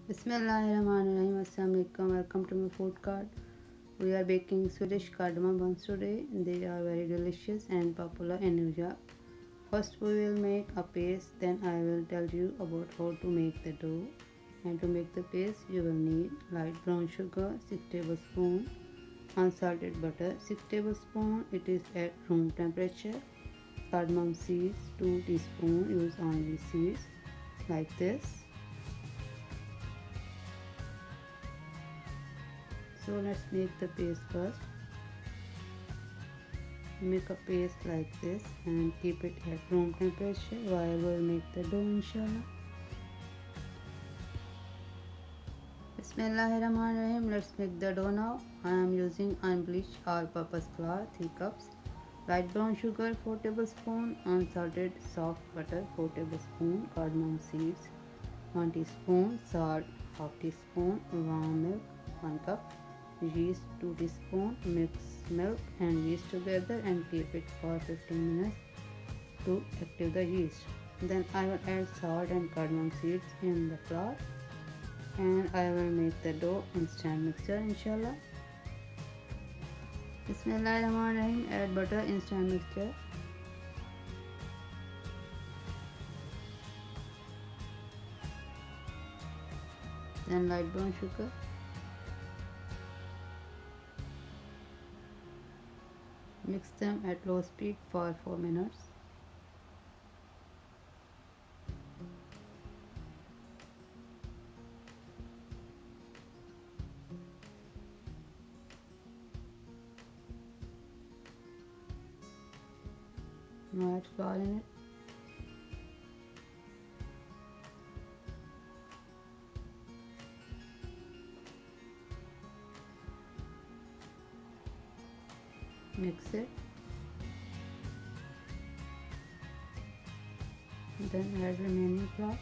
Bismillahirrahmanirrahim. Assalamu alaikum. Welcome to my food cart. We are baking Swedish Cardamom Buns today. They are very delicious and popular in New York. First we will make a paste, then I will tell you about how to make the dough. And to make the paste you will need light brown sugar 6 tablespoons, unsalted butter 6 tablespoons, it is at room temperature, cardamom seeds 2 teaspoons, use only seeds like this. So let's make the paste first. Make a paste like this and keep it at room temperature while we'll make the dough, inshallah. Bismillahirrahmanirrahim. Let's make the dough now. I am using unbleached all-purpose flour 3 cups, light brown sugar 4 tablespoons, unsalted soft butter 4 tablespoons, cardamom seeds 1 teaspoon, salt half teaspoon, warm milk 1 cup, yeast 2 teaspoons. Mix milk and yeast together and keep it for 15 minutes to activate the yeast. Then I will add salt and cardamom seeds in the flour and I will make the dough instant mixture, inshallah. Bismillahirrahmanirrahim. Add butter instant mixture. Then light brown sugar. Mix them at low speed for 4 minutes. Now add flour in it. Mix it. Then add remaining flour.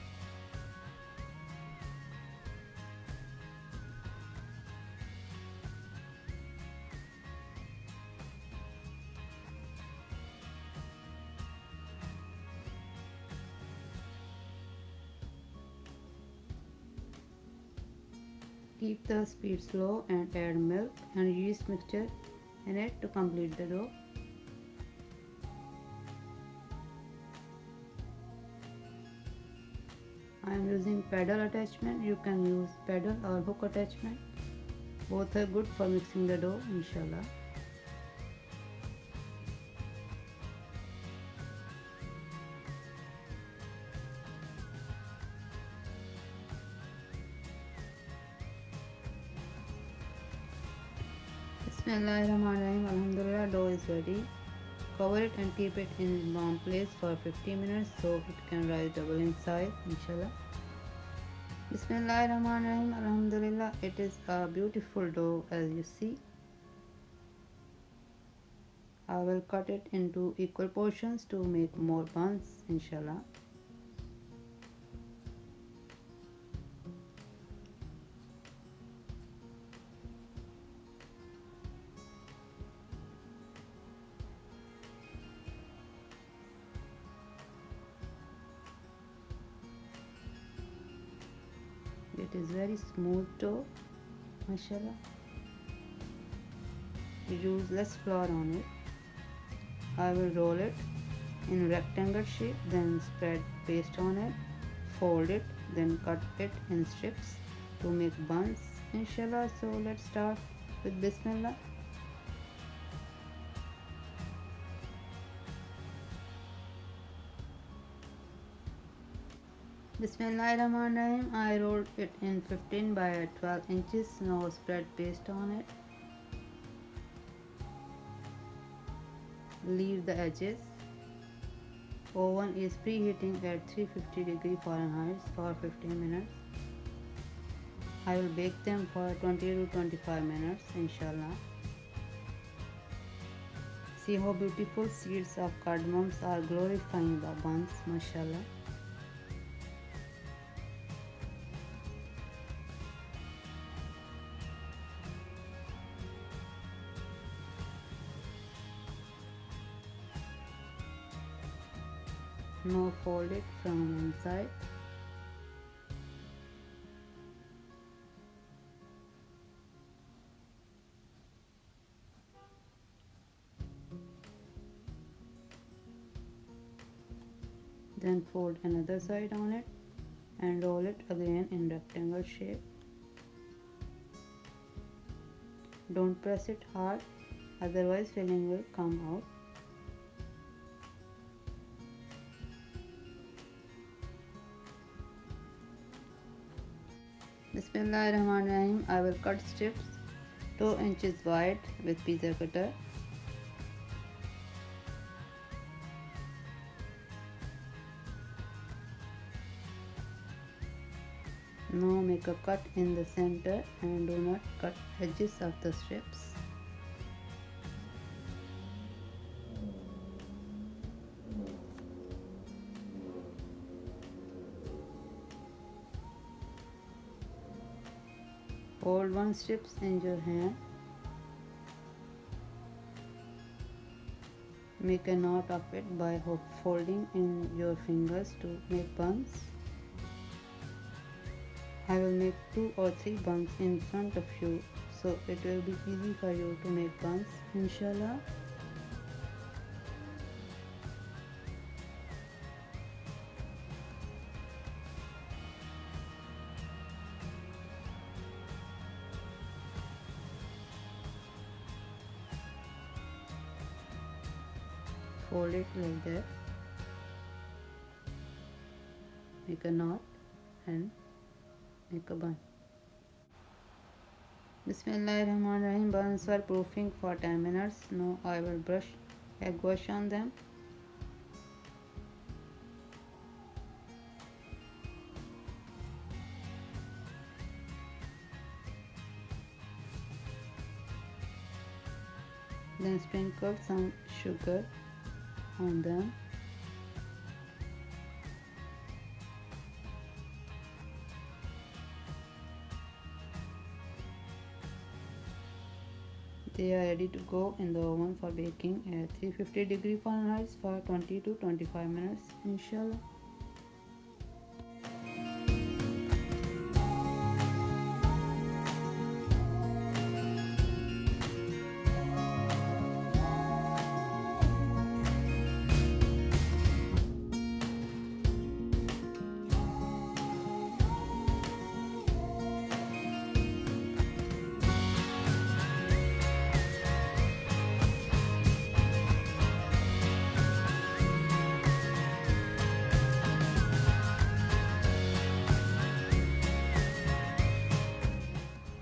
Keep the speed slow and add milk and yeast mixture in it to complete the dough. I am using paddle attachment. You can use paddle or hook attachment. Both are good for mixing the dough, inshallah. Bismillahirrahmanirrahim. Alhamdulillah, dough is ready. Cover it and keep it in warm place for 50 minutes so it can rise double in size, inshallah. Bismillahirrahmanirrahim. Alhamdulillah, it is a beautiful dough as you see. I will cut it into equal portions to make more buns, inshallah. It is very smooth dough, mashallah. Use less flour on it. I will roll it in rectangle shape, then spread paste on it, fold it, then cut it in strips to make buns, inshallah. So let's start with Bismillah. Bismillahirrahmanirrahim. I rolled it in 15 by 12 inches. Now spread paste on it. Leave the edges. Oven is preheating at 350 Fahrenheit for 15 minutes. I will bake them for 20 to 25 minutes, inshallah. See how beautiful seeds of cardamoms are glorifying the buns, mashallah. Now fold it from one side. Then fold another side on it and roll it again in rectangle shape. Don't press it hard, otherwise filling will come out. Bismillahirrahmanirrahim. I will cut strips 2 inches wide with pizza cutter. Now make a cut in the center and do not cut edges of the strips. Hold one strips in your hand. Make a knot of it by folding in your fingers to make buns. I will make 2 or 3 buns in front of you, so it will be easy for you to make buns, inshallah. Fold it like that. Make a knot and make a bun. Bismillahirrahmanirrahim. Buns were proofing for 10 minutes. Now I will brush egg wash on them. Then sprinkle some sugar on them. They are ready to go in the oven for baking at 350 degree Fahrenheit for 20 to 25 minutes, inshallah.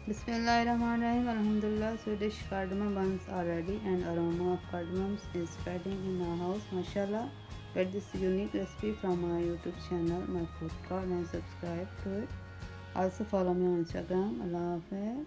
Bismillahirrahmanirrahim. Alhamdulillah, Swedish cardamom buns are ready and aroma of cardamoms is spreading in our house. Mashallah. Get this unique recipe from my YouTube channel, my food card, and subscribe to it. Also follow me on Instagram. Allah Hafiz.